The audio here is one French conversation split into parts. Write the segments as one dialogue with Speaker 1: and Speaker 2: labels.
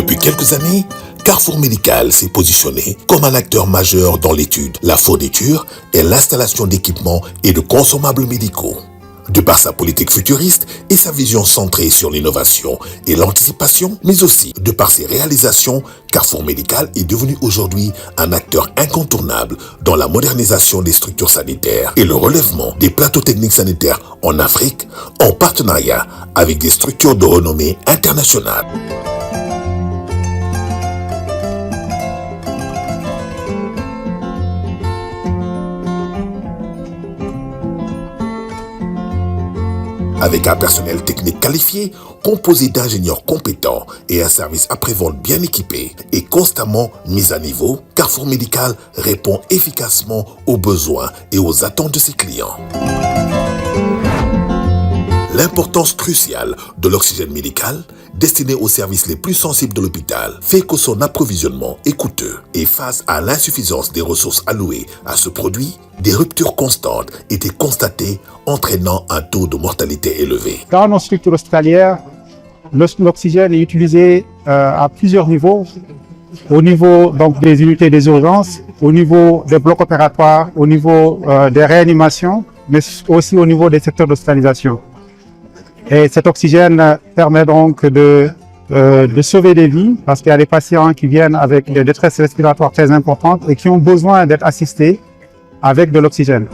Speaker 1: Depuis quelques années, Carrefour Médical s'est positionné comme un acteur majeur dans l'étude, la fourniture et l'installation d'équipements et de consommables médicaux. De par sa politique futuriste et sa vision centrée sur l'innovation et l'anticipation, mais aussi de par ses réalisations, Carrefour Médical est devenu aujourd'hui un acteur incontournable dans la modernisation des structures sanitaires et le relèvement des plateaux techniques sanitaires en Afrique, en partenariat avec des structures de renommée internationale. Avec un personnel technique qualifié, composé d'ingénieurs compétents et un service après-vente bien équipé et constamment mis à niveau, Carrefour Médical répond efficacement aux besoins et aux attentes de ses clients. L'importance cruciale de l'oxygène médical, destiné aux services les plus sensibles de l'hôpital, fait que son approvisionnement est coûteux. Et face à l'insuffisance des ressources allouées à ce produit, des ruptures constantes étaient constatées, entraînant un taux de mortalité élevé.
Speaker 2: Dans nos structures hospitalières, l'oxygène est utilisé à plusieurs niveaux. Au niveau donc, des unités des urgences, au niveau des blocs opératoires, au niveau des réanimations, mais aussi au niveau des secteurs d'hospitalisation. Et cet oxygène permet donc de sauver des vies parce qu'il y a des patients qui viennent avec des détresses respiratoires très importantes et qui ont besoin d'être assistés avec de l'oxygène.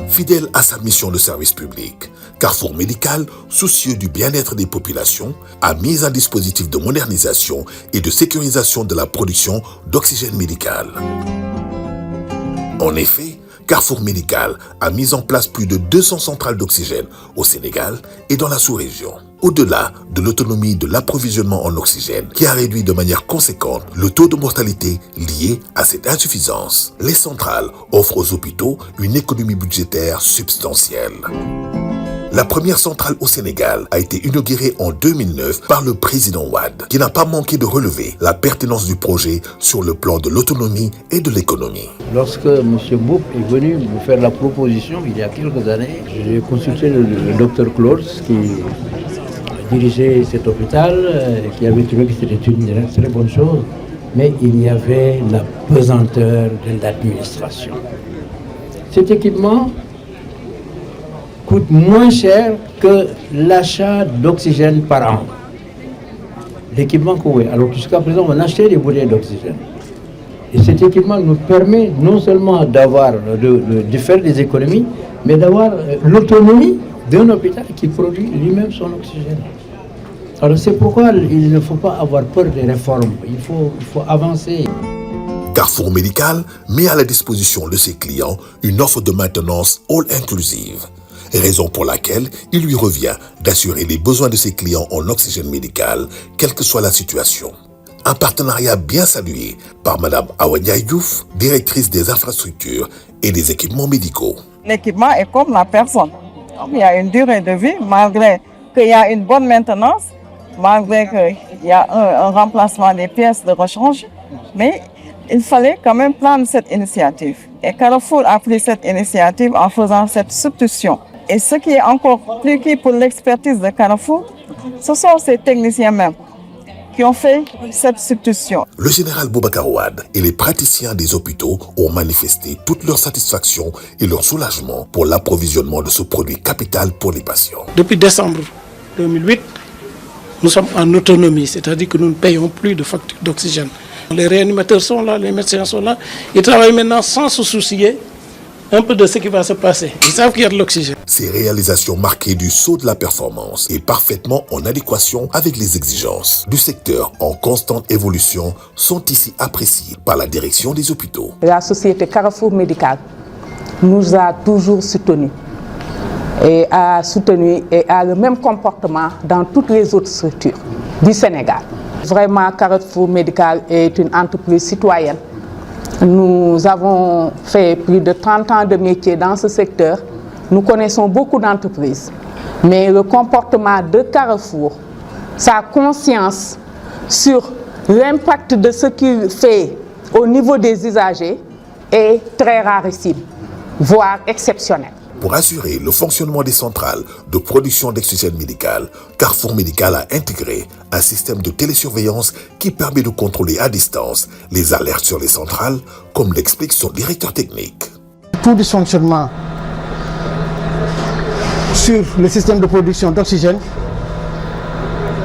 Speaker 1: Fidèle à sa mission de service public, Carrefour Médical, soucieux du bien-être des populations, a mis un dispositif de modernisation et de sécurisation de la production d'oxygène médical. En effet, Carrefour Médical a mis en place plus de 200 centrales d'oxygène au Sénégal et dans la sous-région. Au-delà de l'autonomie de l'approvisionnement en oxygène qui a réduit de manière conséquente le taux de mortalité lié à cette insuffisance, les centrales offrent aux hôpitaux une économie budgétaire substantielle. La première centrale au Sénégal a été inaugurée en 2009 par le président Wade, qui n'a pas manqué de relever la pertinence du projet sur le plan de l'autonomie et de l'économie.
Speaker 3: Lorsque M. Boub est venu me faire la proposition il y a quelques années, j'ai consulté le docteur Claude qui dirigeait cet hôpital, qui avait trouvé que c'était une très bonne chose, mais il y avait la pesanteur de l'administration. Cet équipement coûte moins cher que l'achat d'oxygène par an. L'équipement oui. Alors jusqu'à présent, on achetait des bouteilles d'oxygène. Et cet équipement nous permet non seulement de faire des économies, mais d'avoir l'autonomie d'un hôpital qui produit lui-même son oxygène. Alors c'est pourquoi il ne faut pas avoir peur des réformes. Il faut avancer.
Speaker 1: Carrefour Médical met à la disposition de ses clients une offre de maintenance all-inclusive. Raison pour laquelle il lui revient d'assurer les besoins de ses clients en oxygène médical, quelle que soit la situation. Un partenariat bien salué par Mme Awa Ndiaye Diouf, directrice des infrastructures et des équipements médicaux.
Speaker 4: L'équipement est comme la personne. Il y a une durée de vie, malgré qu'il y a une bonne maintenance, malgré qu'il y a un remplacement des pièces de rechange, mais il fallait quand même prendre cette initiative. Et Carrefour a pris cette initiative en faisant cette substitution. Et ce qui est encore plus key pour l'expertise de Carrefour, ce sont ces techniciens même qui ont fait cette substitution.
Speaker 1: Le général Boubacar Wade et les praticiens des hôpitaux ont manifesté toute leur satisfaction et leur soulagement pour l'approvisionnement de ce produit capital pour les patients.
Speaker 5: Depuis décembre 2008, nous sommes en autonomie, c'est-à-dire que nous ne payons plus de facture d'oxygène. Les réanimateurs sont là, les médecins sont là. Ils travaillent maintenant sans se soucier un peu de ce qui va se passer. Ils savent qu'il y a de l'oxygène.
Speaker 1: Ces réalisations marquées du saut de la performance et parfaitement en adéquation avec les exigences du secteur en constante évolution sont ici appréciées par la direction des hôpitaux.
Speaker 6: La société Carrefour Médical nous a toujours soutenus et a le même comportement dans toutes les autres structures du Sénégal. Vraiment, Carrefour Médical est une entreprise citoyenne. Nous avons fait plus de 30 ans de métier dans ce secteur. Nous connaissons beaucoup d'entreprises. Mais le comportement de Carrefour, sa conscience sur l'impact de ce qu'il fait au niveau des usagers est très rarissime, voire exceptionnel.
Speaker 1: Pour assurer le fonctionnement des centrales de production d'oxygène médical, Carrefour Médical a intégré un système de télésurveillance qui permet de contrôler à distance les alertes sur les centrales, comme l'explique son directeur technique.
Speaker 7: Tout dysfonctionnement sur le système de production d'oxygène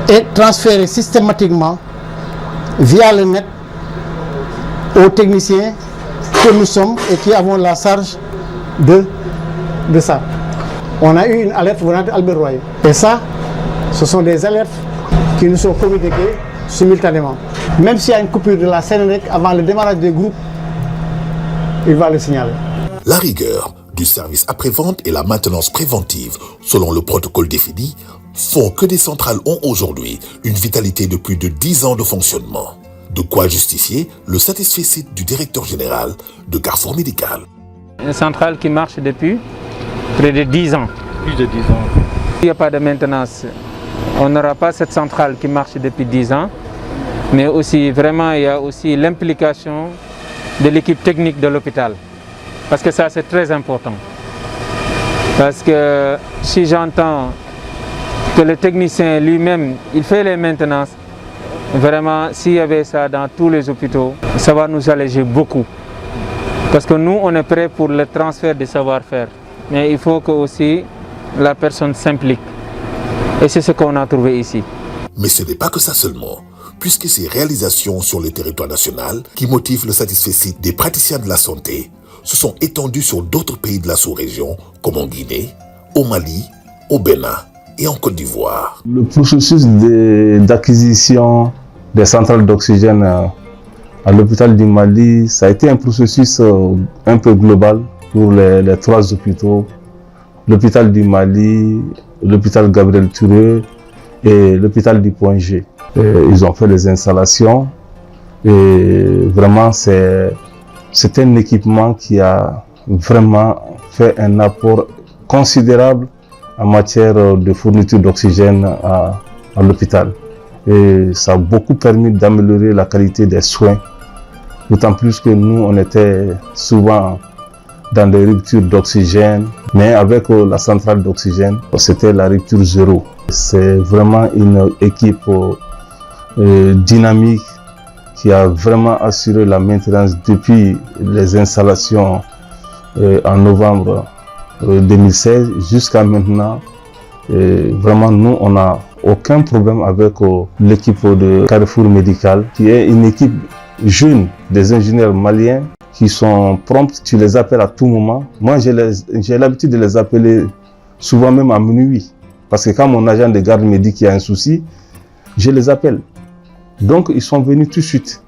Speaker 7: est transféré systématiquement via le net aux techniciens que nous sommes et qui avons la charge de ça. On a eu une alerte venant d'Albert Royer. Et ça, ce sont des alertes qui nous sont communiquées simultanément. Même s'il y a une coupure de la Sénélec avant le démarrage des groupes, il va le signaler.
Speaker 1: La rigueur du service après-vente et la maintenance préventive, selon le protocole défini, font que des centrales ont aujourd'hui une vitalité de plus de 10 ans de fonctionnement. De quoi justifier le satisfecit du directeur général de Carrefour Médical.
Speaker 8: Une centrale qui marche depuis près de 10 ans.
Speaker 9: Plus de 10 ans.
Speaker 8: S'il n'y a pas de maintenance, on n'aura pas cette centrale qui marche depuis 10 ans. Mais aussi, vraiment, il y a aussi l'implication de l'équipe technique de l'hôpital. Parce que ça, c'est très important. Parce que si j'entends que le technicien lui-même, il fait les maintenances, vraiment, s'il y avait ça dans tous les hôpitaux, ça va nous alléger beaucoup. Parce que nous, on est prêts pour le transfert des savoir-faire. Mais il faut que aussi la personne s'implique. Et c'est ce qu'on a trouvé ici.
Speaker 1: Mais ce n'est pas que ça seulement, puisque ces réalisations sur le territoire national qui motivent le satisfecit des praticiens de la santé se sont étendues sur d'autres pays de la sous-région, comme en Guinée, au Mali, au Bénin et en Côte d'Ivoire.
Speaker 10: Le processus d'acquisition des centrales d'oxygène à l'hôpital du Mali, ça a été un processus un peu global pour les 3 hôpitaux, l'hôpital du Mali, l'hôpital Gabriel Touré et l'hôpital du Point G. Ils ont fait les installations et vraiment c'est un équipement qui a vraiment fait un apport considérable en matière de fourniture d'oxygène à l'hôpital. Et ça a beaucoup permis d'améliorer la qualité des soins, d'autant plus que nous, on était souvent dans des ruptures d'oxygène, mais avec la centrale d'oxygène, c'était la rupture zéro. C'est vraiment une équipe dynamique qui a vraiment assuré la maintenance depuis les installations en novembre 2016 jusqu'à maintenant. Et vraiment, nous, on n'a aucun problème avec l'équipe de Carrefour Médical, qui est une équipe jeune des ingénieurs maliens qui sont prompts. Tu les appelles à tout moment. Moi, j'ai l'habitude de les appeler souvent même à minuit. Parce que quand mon agent de garde me dit qu'il y a un souci, je les appelle. Donc, ils sont venus tout de suite.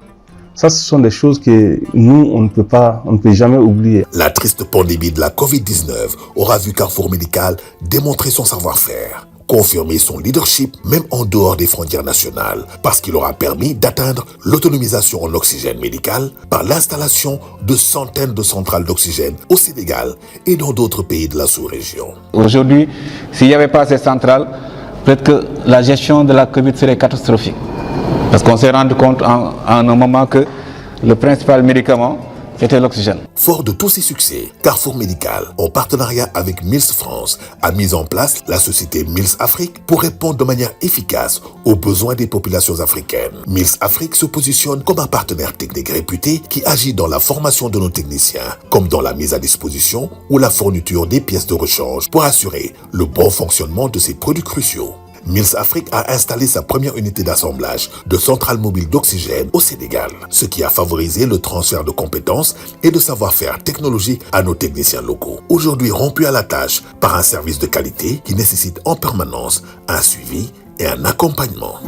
Speaker 10: Ça, ce sont des choses que nous, on ne peut jamais oublier.
Speaker 1: La triste pandémie de la Covid-19 aura vu Carrefour Médical démontrer son savoir-faire, confirmer son leadership même en dehors des frontières nationales, parce qu'il aura permis d'atteindre l'autonomisation en oxygène médical par l'installation de centaines de centrales d'oxygène au Sénégal et dans d'autres pays de la sous-région.
Speaker 9: Aujourd'hui, s'il n'y avait pas ces centrales, peut-être que la gestion de la Covid serait catastrophique. Parce qu'on s'est rendu compte en un moment que le principal médicament, c'était l'oxygène.
Speaker 1: Fort de tous ces succès, Carrefour Médical, en partenariat avec Mills France, a mis en place la société Mills Afrique pour répondre de manière efficace aux besoins des populations africaines. Mills Afrique se positionne comme un partenaire technique réputé qui agit dans la formation de nos techniciens, comme dans la mise à disposition ou la fourniture des pièces de rechange pour assurer le bon fonctionnement de ces produits cruciaux. Mills Afrique a installé sa première unité d'assemblage de centrales mobiles d'oxygène au Sénégal, ce qui a favorisé le transfert de compétences et de savoir-faire technologique à nos techniciens locaux. Aujourd'hui rompus à la tâche par un service de qualité qui nécessite en permanence un suivi et un accompagnement.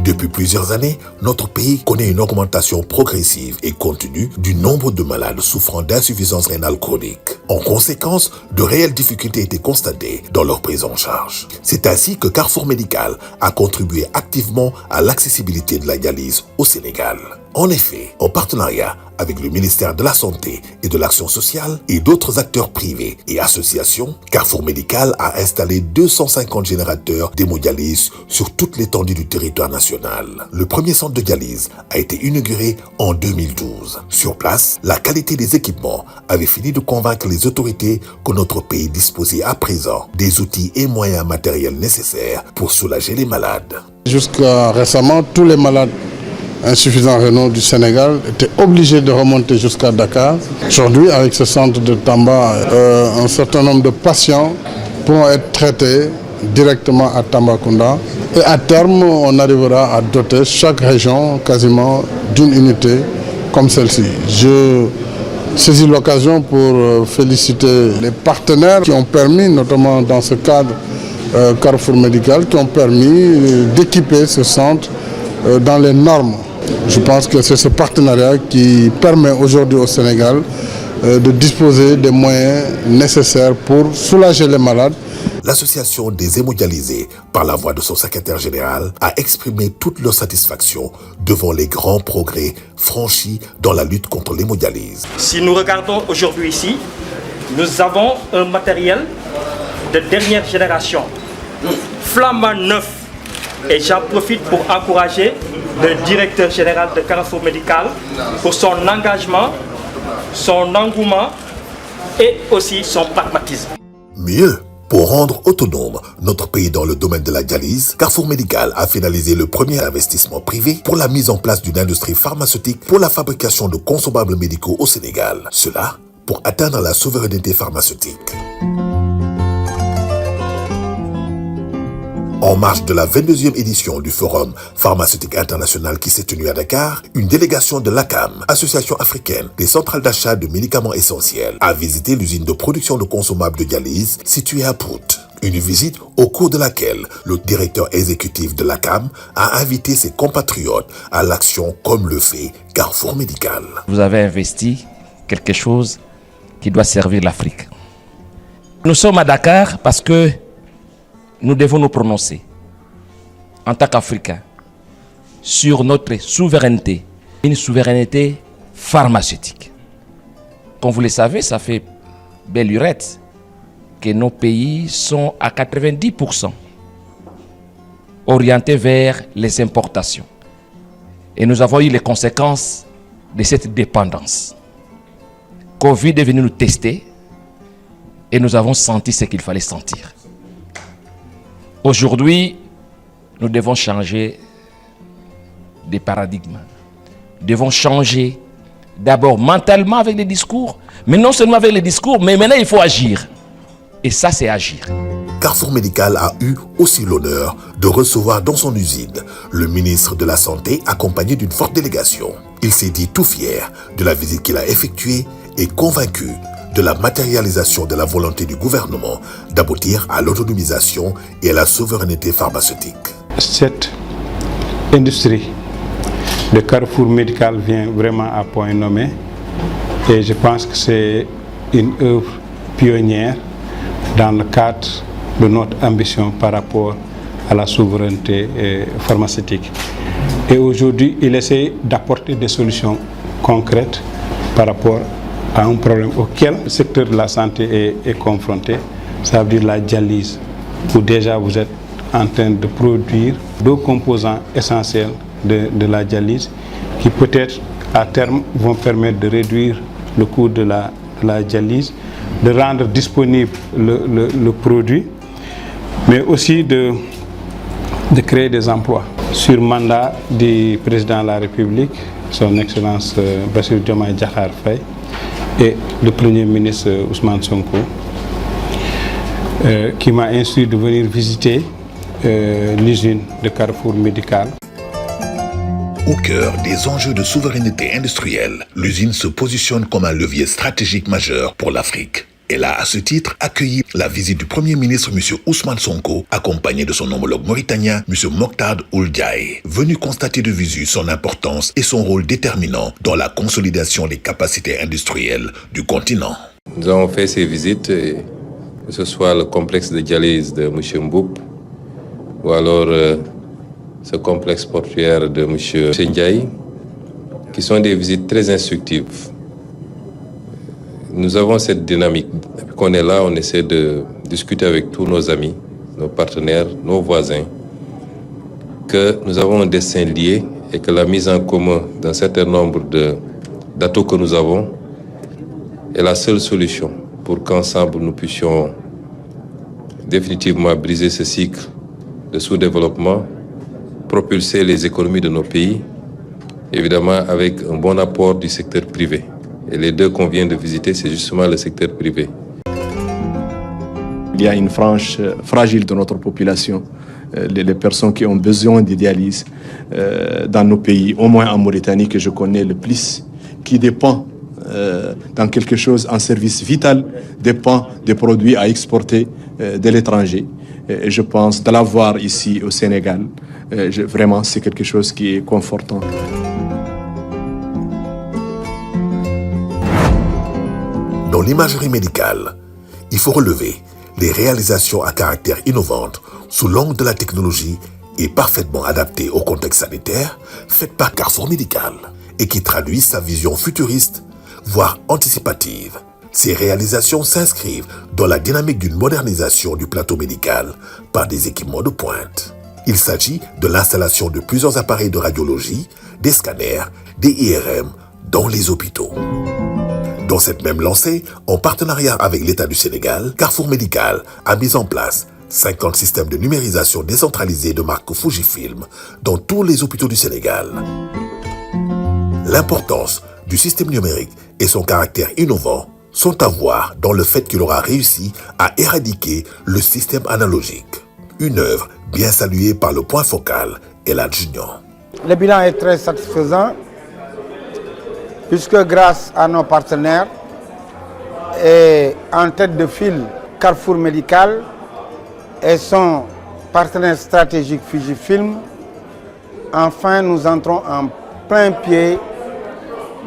Speaker 1: Depuis plusieurs années, notre pays connaît une augmentation progressive et continue du nombre de malades souffrant d'insuffisance rénale chronique. En conséquence, de réelles difficultés étaient constatées dans leur prise en charge. C'est ainsi que Carrefour Médical a contribué activement à l'accessibilité de la dialyse au Sénégal. En effet, en partenariat avec le ministère de la Santé et de l'Action sociale et d'autres acteurs privés et associations, Carrefour Médical a installé 250 générateurs d'hémodialyse sur toute l'étendue du territoire national. Le premier centre de dialyse a été inauguré en 2012. Sur place, la qualité des équipements avait fini de convaincre les autorités que notre pays disposait à présent des outils et moyens matériels nécessaires pour soulager les malades.
Speaker 11: Jusqu'à récemment, tous les malades insuffisants rénaux du Sénégal étaient obligés de remonter jusqu'à Dakar. Aujourd'hui, avec ce centre de Tamba, un certain nombre de patients pourront être traités directement à Tambacounda. Et à terme, on arrivera à doter chaque région quasiment d'une unité comme celle-ci. Je saisis l'occasion pour féliciter les partenaires qui ont permis, notamment dans ce cadre Carrefour Médical, qui ont permis d'équiper ce centre dans les normes. Je pense que c'est ce partenariat qui permet aujourd'hui au Sénégal de disposer des moyens nécessaires pour soulager les malades.
Speaker 1: L'association des hémodialysés, par la voix de son secrétaire général, a exprimé toute leur satisfaction devant les grands progrès franchis dans la lutte contre l'hémodialyse.
Speaker 12: Si nous regardons aujourd'hui ici, nous avons un matériel de dernière génération, flambant neuf. Et j'en profite pour encourager le directeur général de Carrefour Médical pour son engagement, son engouement et aussi son pragmatisme.
Speaker 1: Mieux, pour rendre autonome notre pays dans le domaine de la dialyse, Carrefour Médical a finalisé le premier investissement privé pour la mise en place d'une industrie pharmaceutique pour la fabrication de consommables médicaux au Sénégal. Cela pour atteindre la souveraineté pharmaceutique. En marge de la 22e édition du Forum pharmaceutique international qui s'est tenu à Dakar, une délégation de l'ACAM, Association africaine des centrales d'achat de médicaments essentiels, a visité l'usine de production de consommables de dialyse située à Pout. Une visite au cours de laquelle le directeur exécutif de l'ACAM a invité ses compatriotes à l'action comme le fait Carrefour Médical.
Speaker 13: Vous avez investi quelque chose qui doit servir l'Afrique. Nous sommes à Dakar parce que nous devons nous prononcer en tant qu'Africains sur notre souveraineté, une souveraineté pharmaceutique. Comme vous le savez, ça fait belle lurette que nos pays sont à 90% orientés vers les importations. Et nous avons eu les conséquences de cette dépendance. Covid est venu nous tester et nous avons senti ce qu'il fallait sentir. Aujourd'hui, nous devons changer de paradigme. Nous devons changer d'abord mentalement avec les discours, mais non seulement avec les discours, mais maintenant il faut agir. Et ça, c'est agir.
Speaker 1: Carrefour Médical a eu aussi l'honneur de recevoir dans son usine le ministre de la Santé accompagné d'une forte délégation. Il s'est dit tout fier de la visite qu'il a effectuée et convaincu de la matérialisation de la volonté du gouvernement d'aboutir à l'autonomisation et à la souveraineté pharmaceutique.
Speaker 14: Cette industrie de Carrefour Médical vient vraiment à point nommé et je pense que c'est une œuvre pionnière dans le cadre de notre ambition par rapport à la souveraineté pharmaceutique. Et aujourd'hui, il essaie d'apporter des solutions concrètes par rapport à un problème auquel le secteur de la santé est confronté, ça veut dire la dialyse, où déjà vous êtes en train de produire deux composants essentiels de la dialyse qui peut-être à terme vont permettre de réduire le coût de la dialyse, de rendre disponible le produit, mais aussi de créer des emplois. Sur mandat du président de la République, son Excellence Bassirou Diomaye Diakhar Faye, et le Premier ministre Ousmane Sonko, qui m'a instruit de venir visiter l'usine de Carrefour Médical.
Speaker 1: Au cœur des enjeux de souveraineté industrielle, l'usine se positionne comme un levier stratégique majeur pour l'Afrique. Elle a à ce titre accueilli la visite du Premier ministre M. Ousmane Sonko, accompagné de son homologue mauritanien M. Mokhtar Ould Ndiaye, venu constater de visu son importance et son rôle déterminant dans la consolidation des capacités industrielles du continent.
Speaker 15: Nous avons fait ces visites, que ce soit le complexe de dialyse de M. Mboup, ou alors ce complexe portuaire de M. Ndiaye, qui sont des visites très instructives. Nous avons cette dynamique. Depuis qu'on est là, on essaie de discuter avec tous nos amis, nos partenaires, nos voisins, que nous avons un destin lié et que la mise en commun d'un certain nombre d'atouts que nous avons est la seule solution pour qu'ensemble nous puissions définitivement briser ce cycle de sous-développement, propulser les économies de nos pays, évidemment avec un bon apport du secteur privé. Et les deux qu'on vient de visiter, c'est justement le secteur privé.
Speaker 16: Il y a une frange fragile de notre population, les personnes qui ont besoin de dialyse dans nos pays, au moins en Mauritanie que je connais le plus, qui dépend dans quelque chose, un service vital, dépend des produits à exporter de l'étranger. Et je pense de l'avoir ici au Sénégal, vraiment c'est quelque chose qui est confortant.
Speaker 1: Dans l'imagerie médicale, il faut relever les réalisations à caractère innovantes sous l'angle de la technologie et parfaitement adaptées au contexte sanitaire, faites par Carrefour Médical et qui traduisent sa vision futuriste, voire anticipative. Ces réalisations s'inscrivent dans la dynamique d'une modernisation du plateau médical par des équipements de pointe. Il s'agit de l'installation de plusieurs appareils de radiologie, des scanners, des IRM dans les hôpitaux. Dans cette même lancée, en partenariat avec l'État du Sénégal, Carrefour Médical a mis en place 50 systèmes de numérisation décentralisés de marque Fujifilm dans tous les hôpitaux du Sénégal. L'importance du système numérique et son caractère innovant sont à voir dans le fait qu'il aura réussi à éradiquer le système analogique. Une œuvre bien saluée par le point focal et l'adjudant.
Speaker 7: Le bilan est très satisfaisant puisque grâce à nos partenaires et en tête de file Carrefour Médical et son partenaire stratégique Fujifilm, enfin nous entrons en plein pied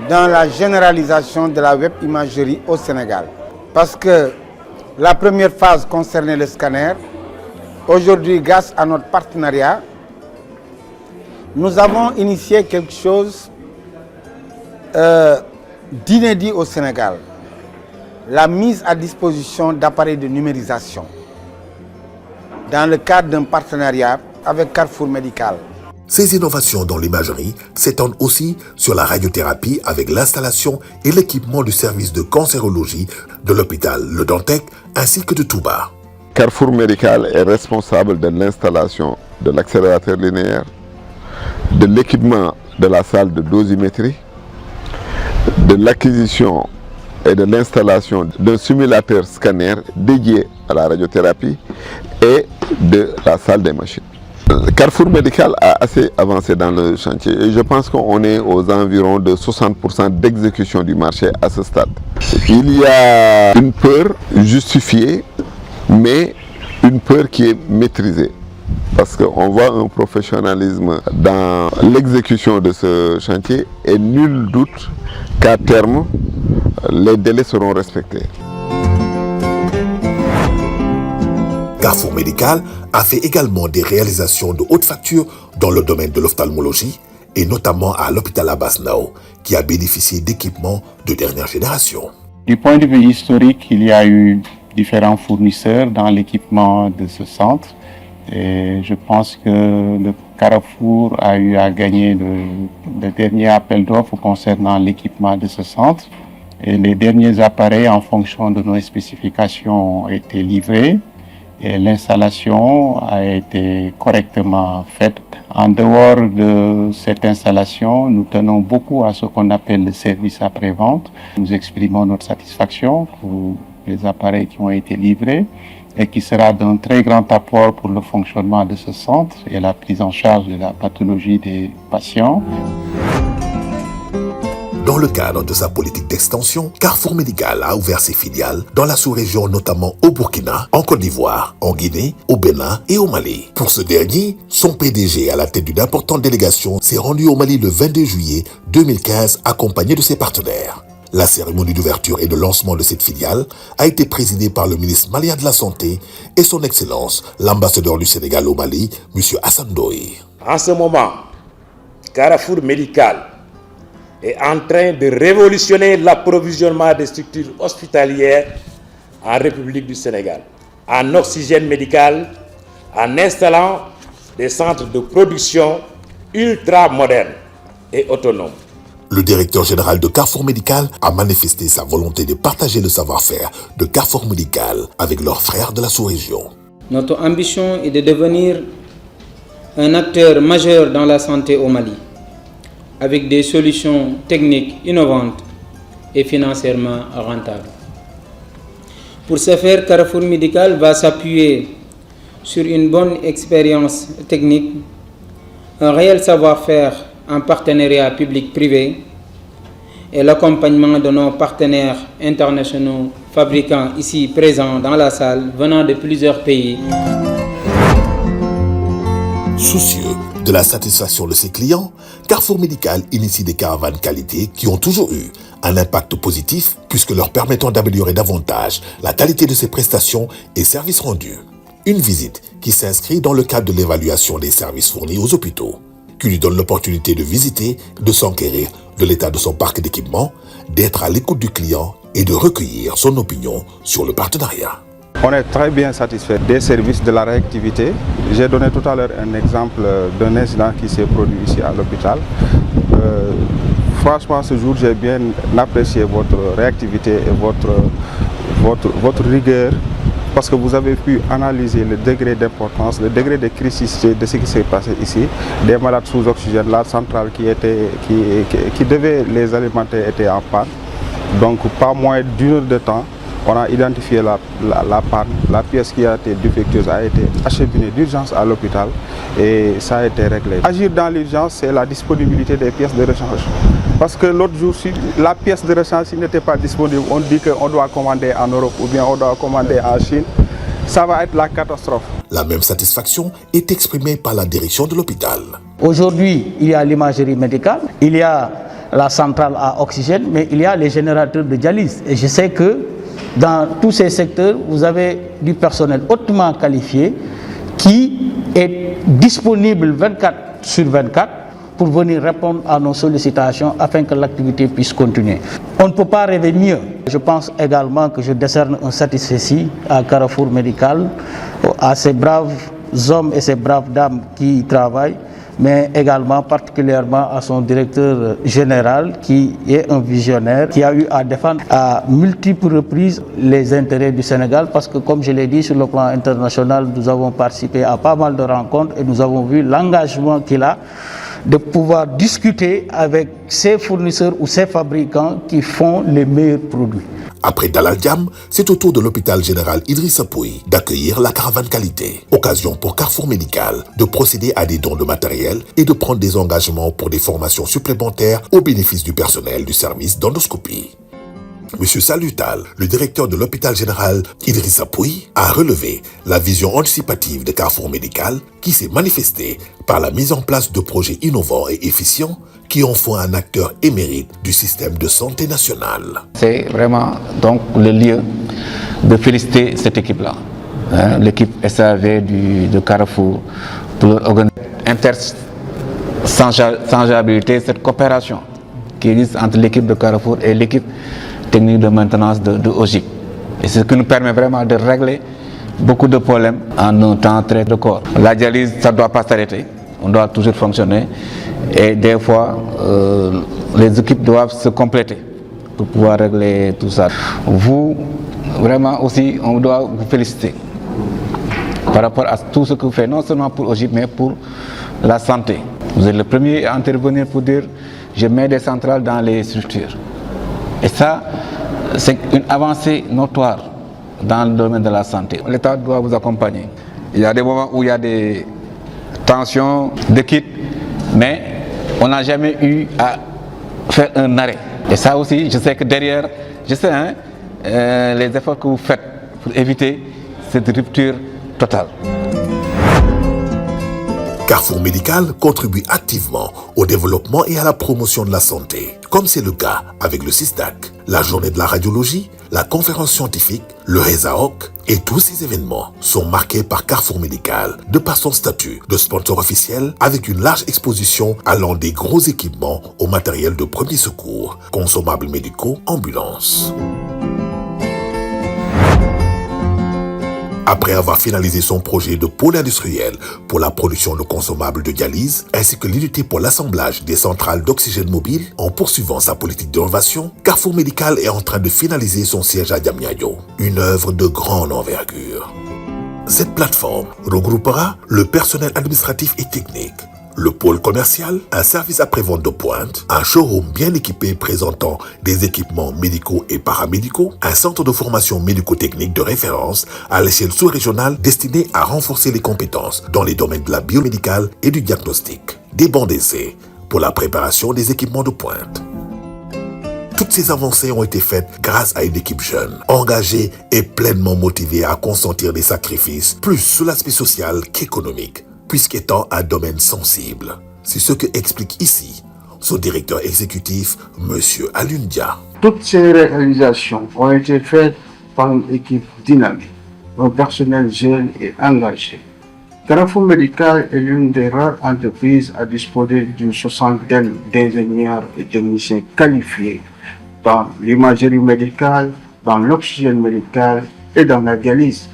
Speaker 7: dans la généralisation de la web imagerie au Sénégal. Parce que la première phase concernait le scanner. Aujourd'hui, grâce à notre partenariat, nous avons initié quelque chose d'inédit au Sénégal. La mise à disposition d'appareils de numérisation dans le cadre d'un partenariat avec Carrefour Médical.
Speaker 1: Ces innovations dans l'imagerie s'étendent aussi sur la radiothérapie avec l'installation et l'équipement du service de cancérologie de l'hôpital Le Dantec ainsi que de Touba.
Speaker 17: Carrefour Médical est responsable de l'installation de l'accélérateur linéaire, de l'équipement de la salle de dosimétrie, de l'acquisition et de l'installation d'un simulateur scanner dédié à la radiothérapie et de la salle des machines. Carrefour Médical a assez avancé dans le chantier et je pense qu'on est aux environs de 60% d'exécution du marché à ce stade. Il y a une peur justifiée, mais une peur qui est maîtrisée. Parce qu'on voit un professionnalisme dans l'exécution de ce chantier et nul doute qu'à terme, les délais seront respectés.
Speaker 1: Carrefour Médical a fait également des réalisations de haute facture dans le domaine de l'ophtalmologie et notamment à l'hôpital Abass Ndao qui a bénéficié d'équipements de dernière génération.
Speaker 2: Du point de vue historique, il y a eu différents fournisseurs dans l'équipement de ce centre et je pense que le Carrefour a eu à gagner le dernier appel d'offres concernant l'équipement de ce centre et les derniers appareils en fonction de nos spécifications ont été livrés. Et l'installation a été correctement faite. En dehors de cette installation, nous tenons beaucoup à ce qu'on appelle le service après-vente. Nous exprimons notre satisfaction pour les appareils qui ont été livrés et qui sera d'un très grand apport pour le fonctionnement de ce centre et la prise en charge de la pathologie des patients.
Speaker 1: Dans le cadre de sa politique d'extension, Carrefour Médical a ouvert ses filiales dans la sous-région, notamment au Burkina, en Côte d'Ivoire, en Guinée, au Bénin et au Mali. Pour ce dernier, son PDG à la tête d'une importante délégation s'est rendu au Mali le 22 juillet 2015 accompagné de ses partenaires. La cérémonie d'ouverture et de lancement de cette filiale a été présidée par le ministre malien de la Santé et son Excellence, l'ambassadeur du Sénégal au Mali, M. Hassan Doye.
Speaker 18: En ce moment, Carrefour Médical est en train de révolutionner l'approvisionnement des structures hospitalières en République du Sénégal, en oxygène médical, en installant des centres de production ultra modernes et autonomes.
Speaker 1: Le directeur général de Carrefour Médical a manifesté sa volonté de partager le savoir-faire de Carrefour Médical avec leurs frères de la sous-région.
Speaker 19: Notre ambition est de devenir un acteur majeur dans la santé au Mali, avec des solutions techniques innovantes et financièrement rentables. Pour ce faire, Carrefour Médical va s'appuyer sur une bonne expérience technique, un réel savoir-faire en partenariat public-privé et l'accompagnement de nos partenaires internationaux fabricants ici présents dans la salle, venant de plusieurs pays.
Speaker 1: Soucieux de la satisfaction de ses clients, Carrefour Médical initie des caravanes qualité qui ont toujours eu un impact positif puisque leur permettant d'améliorer davantage la qualité de ses prestations et services rendus. Une visite qui s'inscrit dans le cadre de l'évaluation des services fournis aux hôpitaux, qui lui donne l'opportunité de visiter, de s'enquérir de l'état de son parc d'équipement, d'être à l'écoute du client et de recueillir son opinion sur le partenariat.
Speaker 20: On est très bien satisfait des services de la réactivité. J'ai donné tout à l'heure un exemple d'un incident qui s'est produit ici à l'hôpital. Franchement, ce jour, j'ai bien apprécié votre réactivité et votre rigueur, parce que vous avez pu analyser le degré d'importance, le degré de criticité de ce qui s'est passé ici. Des malades sous oxygène, la centrale qui devait les alimenter était en panne. Donc, pas moins d'une heure de temps, on a identifié la panne. La pièce qui a été défectueuse a été acheminée d'urgence à l'hôpital et ça a été réglé. Agir dans l'urgence, c'est la disponibilité des pièces de rechange. Parce que l'autre jour, si la pièce de rechange n'était pas disponible, on dit qu'on doit commander en Europe ou bien on doit commander en Chine. Ça va être la catastrophe.
Speaker 1: La même satisfaction est exprimée par la direction de l'hôpital.
Speaker 7: Aujourd'hui, il y a l'imagerie médicale, il y a la centrale à oxygène, mais il y a les générateurs de dialyse. Et je sais que dans tous ces secteurs, vous avez du personnel hautement qualifié qui est disponible 24/24 pour venir répondre à nos sollicitations afin que l'activité puisse continuer. On ne peut pas rêver mieux. Je pense également que je décerne un satisfecit à Carrefour Médical, à ces braves hommes et ces braves dames qui y travaillent, mais également particulièrement à son directeur général qui est un visionnaire, qui a eu à défendre à multiples reprises les intérêts du Sénégal, parce que comme je l'ai dit, sur le plan international, nous avons participé à pas mal de rencontres et nous avons vu l'engagement qu'il a de pouvoir discuter avec ses fournisseurs ou ses fabricants qui font les meilleurs produits.
Speaker 1: Après Dalal Jamm, c'est au tour de l'hôpital général Idrissa Pouye d'accueillir la caravane qualité. Occasion pour Carrefour Médical de procéder à des dons de matériel et de prendre des engagements pour des formations supplémentaires au bénéfice du personnel du service d'endoscopie. Monsieur Salutal, le directeur de l'hôpital général Idrissa Pouye, a relevé la vision anticipative de Carrefour Médical qui s'est manifestée par la mise en place de projets innovants et efficients qui en font un acteur émérite du système de santé national.
Speaker 9: C'est vraiment donc le lieu de féliciter cette équipe-là, l'équipe SAV de Carrefour, pour leur interchangeabilité, cette coopération qui existe entre l'équipe de Carrefour et l'équipe technique de maintenance de OGIP. Et c'est ce qui nous permet vraiment de régler beaucoup de problèmes en un temps très court. La dialyse, ça ne doit pas s'arrêter, on doit toujours fonctionner et des fois, les équipes doivent se compléter pour pouvoir régler tout ça. Vous, vraiment aussi, on doit vous féliciter par rapport à tout ce que vous faites, non seulement pour OGIP, mais pour la santé. Vous êtes le premier à intervenir pour dire « je mets des centrales dans les structures ». Et ça, c'est une avancée notoire dans le domaine de la santé. L'État doit vous accompagner. Il y a des moments où il y a des tensions d'équipe, mais on n'a jamais eu à faire un arrêt. Et ça aussi, je sais que derrière, les efforts que vous faites pour éviter cette rupture totale.
Speaker 1: Carrefour Médical contribue activement au développement et à la promotion de la santé, comme c'est le cas avec le CISDAC, la journée de la radiologie, la conférence scientifique, le RESAOC, et tous ces événements sont marqués par Carrefour Médical de par son statut de sponsor officiel avec une large exposition allant des gros équipements au matériel de premier secours, consommables médicaux, ambulances. Après avoir finalisé son projet de pôle industriel pour la production de consommables de dialyse, ainsi que l'unité pour l'assemblage des centrales d'oxygène mobile, en poursuivant sa politique d'innovation, Carrefour Médical est en train de finaliser son siège à Diamniadio, une œuvre de grande envergure. Cette plateforme regroupera le personnel administratif et technique, le pôle commercial, un service après-vente de pointe, un showroom bien équipé présentant des équipements médicaux et paramédicaux, un centre de formation médico-technique de référence à l'échelle sous-régionale destiné à renforcer les compétences dans les domaines de la biomédicale et du diagnostic, des bancs d'essai pour la préparation des équipements de pointe. Toutes ces avancées ont été faites grâce à une équipe jeune, engagée et pleinement motivée à consentir des sacrifices, plus sur l'aspect social qu'économique, puisqu'étant un domaine sensible. C'est ce que explique ici son directeur exécutif, M. Alundia.
Speaker 21: Toutes ces réalisations ont été faites par une équipe dynamique, un personnel jeune et engagé. Carrefour Médical est l'une des rares entreprises à disposer d'une soixantaine d'ingénieurs et techniciens qualifiés dans l'imagerie médicale, dans l'oxygène médical et dans la dialyse.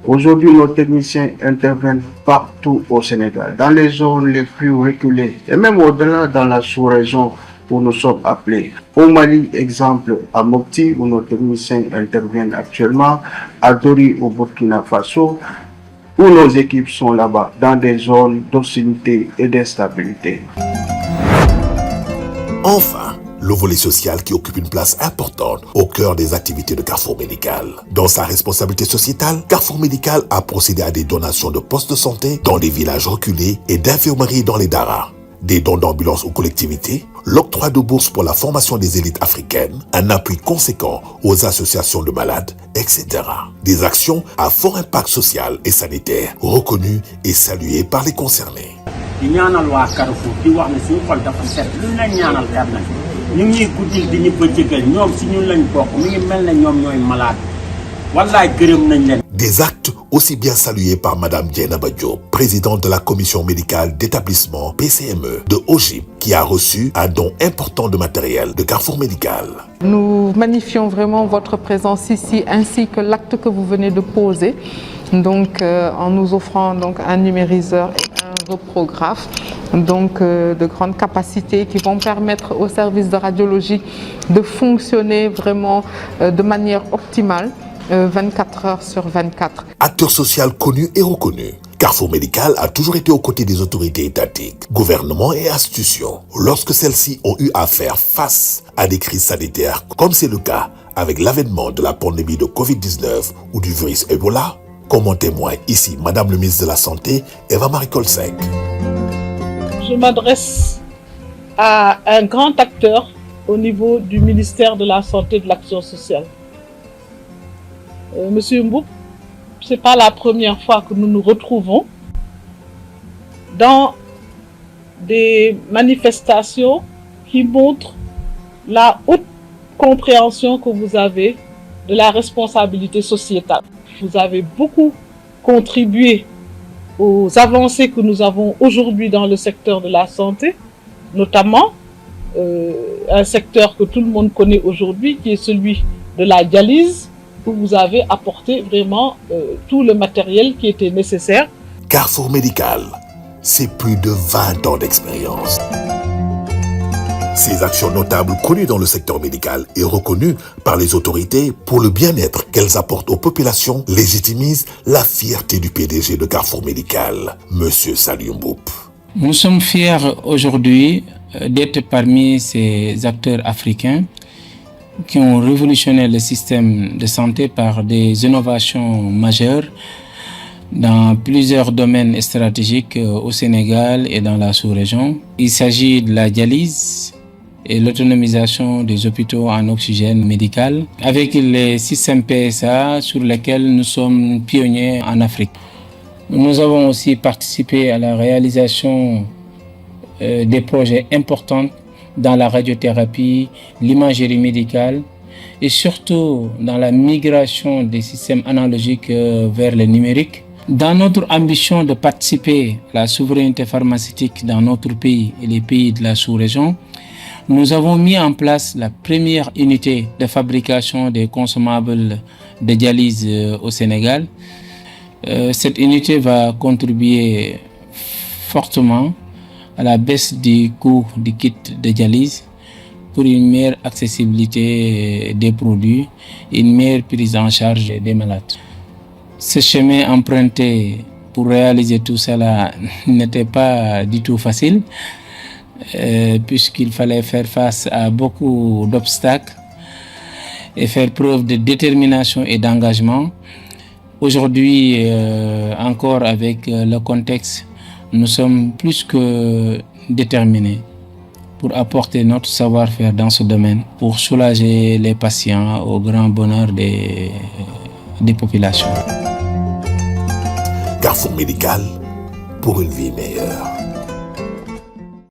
Speaker 21: Aujourd'hui, nos techniciens interviennent partout au Sénégal, dans les zones les plus reculées et même au-delà dans la sous-région où nous sommes appelés. Au Mali, exemple, à Mopti, où nos techniciens interviennent actuellement, à Dori au Burkina Faso, où nos équipes sont là-bas, dans des zones d'hostilité et d'instabilité.
Speaker 1: Enfin, le volet social qui occupe une place importante au cœur des activités de Carrefour Médical. Dans sa responsabilité sociétale, Carrefour Médical a procédé à des donations de postes de santé dans des villages reculés et d'infirmeries dans les daras, des dons d'ambulances aux collectivités, l'octroi de bourses pour la formation des élites africaines, un appui conséquent aux associations de malades, etc. Des actions à fort impact social et sanitaire, reconnues et saluées par les concernés. Des actes aussi bien salués par Mme Dieynaba Diop, présidente de la commission médicale d'établissement PCME de OGIP, qui a reçu un don important de matériel de Carrefour Médical.
Speaker 6: Nous magnifions vraiment votre présence ici ainsi que l'acte que vous venez de poser, donc en nous offrant donc un numériseur et un reprographe, donc de grandes capacités qui vont permettre au service de radiologie de fonctionner vraiment de manière optimale. 24 heures sur 24.
Speaker 1: Acteur social connu et reconnu, Carrefour Médical a toujours été aux côtés des autorités étatiques, gouvernements et institutions, lorsque celles-ci ont eu à faire face à des crises sanitaires, comme c'est le cas avec l'avènement de la pandémie de Covid-19 ou du virus Ebola, comme en témoigne ici Madame le ministre de la Santé, Eva-Marie Kolsek.
Speaker 22: Je m'adresse à un grand acteur au niveau du ministère de la Santé et de l'Action sociale. Monsieur Mboup, ce n'est pas la première fois que nous nous retrouvons dans des manifestations qui montrent la haute compréhension que vous avez de la responsabilité sociétale. Vous avez beaucoup contribué aux avancées que nous avons aujourd'hui dans le secteur de la santé, notamment un secteur que tout le monde connaît aujourd'hui, qui est celui de la dialyse, où vous avez apporté vraiment tout le matériel qui était nécessaire.
Speaker 1: Carrefour Médical, c'est plus de 20 ans d'expérience. Ces actions notables connues dans le secteur médical et reconnues par les autorités pour le bien-être qu'elles apportent aux populations légitimisent la fierté du PDG de Carrefour Médical, M. Saliou Mboup.
Speaker 19: Nous sommes fiers aujourd'hui d'être parmi ces acteurs africains qui ont révolutionné le système de santé par des innovations majeures dans plusieurs domaines stratégiques au Sénégal et dans la sous-région. Il s'agit de la dialyse et l'autonomisation des hôpitaux en oxygène médical avec les systèmes PSA sur lesquels nous sommes pionniers en Afrique. Nous avons aussi participé à la réalisation des projets importants dans la radiothérapie, l'imagerie médicale et surtout dans la migration des systèmes analogiques vers le numérique. Dans notre ambition de participer à la souveraineté pharmaceutique dans notre pays et les pays de la sous-région, nous avons mis en place la première unité de fabrication des consommables de dialyse au Sénégal. Cette unité va contribuer fortement à la baisse du coût du kit de dialyse pour une meilleure accessibilité des produits et une meilleure prise en charge des malades. Ce chemin emprunté pour réaliser tout cela n'était pas du tout facile, puisqu'il fallait faire face à beaucoup d'obstacles et faire preuve de détermination et d'engagement. Aujourd'hui, encore avec le contexte, nous sommes plus que déterminés pour apporter notre savoir-faire dans ce domaine, pour soulager les patients au grand bonheur des populations.
Speaker 1: Carrefour Médical pour une vie meilleure.